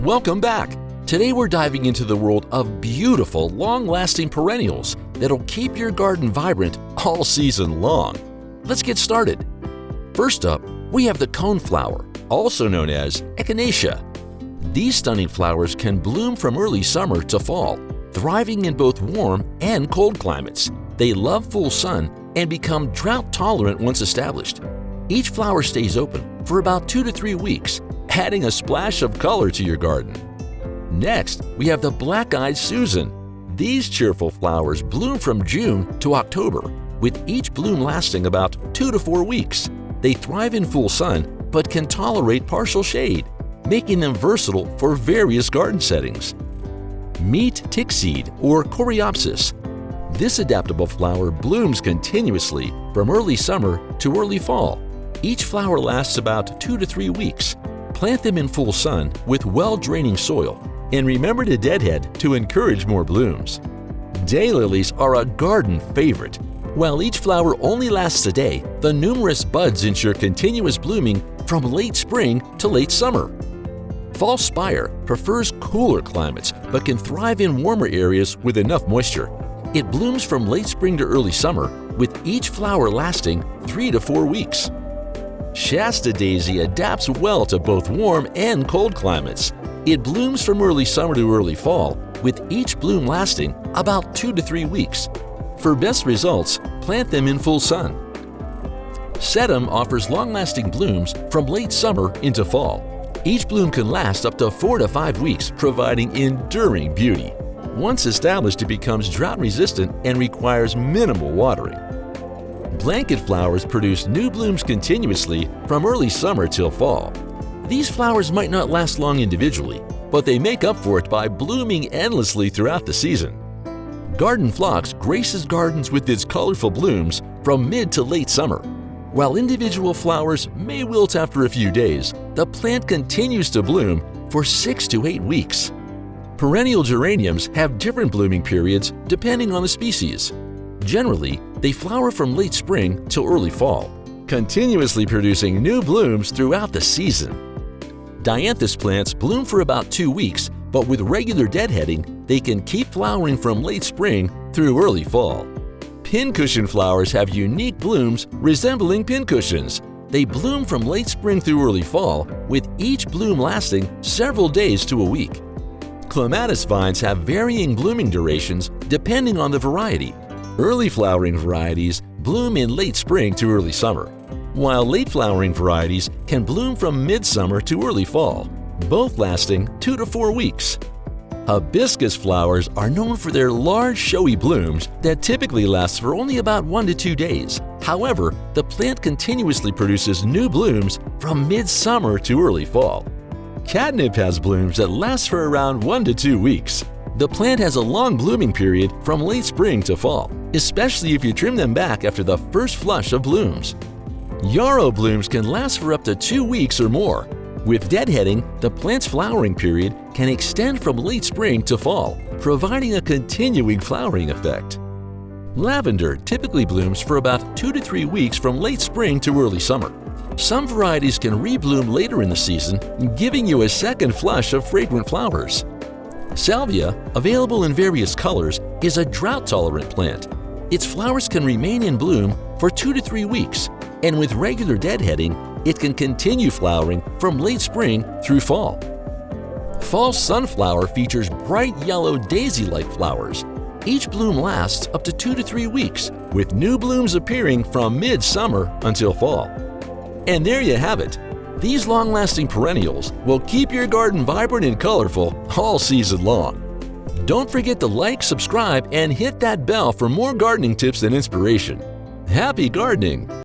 Welcome back! Today we're diving into the world of beautiful, long-lasting perennials that'll keep your garden vibrant all season long. Let's get started. First up, we have the coneflower, also known as Echinacea. These stunning flowers can bloom from early summer to fall, thriving in both warm and cold climates. They love full sun and become drought-tolerant once established. Each flower stays open for about 2 to 3 weeks, adding a splash of color to your garden. Next, we have the black-eyed Susan. These cheerful flowers bloom from June to October, with each bloom lasting about 2 to 4 weeks. They thrive in full sun but can tolerate partial shade, making them versatile for various garden settings. Meet Tickseed or Coreopsis. This adaptable flower blooms continuously from early summer to early fall. Each flower lasts about 2 to 3 weeks. Plant them in full sun with well-draining soil, and remember to deadhead to encourage more blooms. Daylilies are a garden favorite. While each flower only lasts a day, the numerous buds ensure continuous blooming from late spring to late summer. False spire prefers cooler climates but can thrive in warmer areas with enough moisture. It blooms from late spring to early summer, with each flower lasting 3 to 4 weeks. Shasta daisy adapts well to both warm and cold climates. It blooms from early summer to early fall, with each bloom lasting about 2 to 3 weeks. For best results, plant them in full sun. Sedum offers long-lasting blooms from late summer into fall. Each bloom can last up to 4 to 5 weeks, providing enduring beauty. Once established, it becomes drought-resistant and requires minimal watering. Blanket flowers produce new blooms continuously from early summer till fall. These flowers might not last long individually, but they make up for it by blooming endlessly throughout the season. Garden phlox graces gardens with its colorful blooms from mid to late summer. While individual flowers may wilt after a few days, the plant continues to bloom for 6 to 8 weeks. Perennial geraniums have different blooming periods depending on the species. Generally, they flower from late spring till early fall, continuously producing new blooms throughout the season. Dianthus plants bloom for about 2 weeks, but with regular deadheading, they can keep flowering from late spring through early fall. Pincushion flowers have unique blooms resembling pincushions. They bloom from late spring through early fall, with each bloom lasting several days to a week. Clematis vines have varying blooming durations depending on the variety. Early flowering varieties bloom in late spring to early summer, while late flowering varieties can bloom from midsummer to early fall, both lasting 2 to 4 weeks. Hibiscus flowers are known for their large, showy blooms that typically last for only about 1 to 2 days. However, the plant continuously produces new blooms from midsummer to early fall. Catnip has blooms that last for around 1 to 2 weeks. The plant has a long blooming period from late spring to fall, especially if you trim them back after the first flush of blooms. Yarrow blooms can last for up to 2 weeks or more. With deadheading, the plant's flowering period can extend from late spring to fall, providing a continuing flowering effect. Lavender typically blooms for about 2 to 3 weeks from late spring to early summer. Some varieties can rebloom later in the season, giving you a second flush of fragrant flowers. Salvia, available in various colors, is a drought-tolerant plant. Its flowers can remain in bloom for 2 to 3 weeks, and with regular deadheading, it can continue flowering from late spring through fall. False sunflower features bright yellow daisy-like flowers. Each bloom lasts up to 2 to 3 weeks, with new blooms appearing from mid-summer until fall. And there you have it. These long-lasting perennials will keep your garden vibrant and colorful all season long. Don't forget to like, subscribe, and hit that bell for more gardening tips and inspiration. Happy gardening!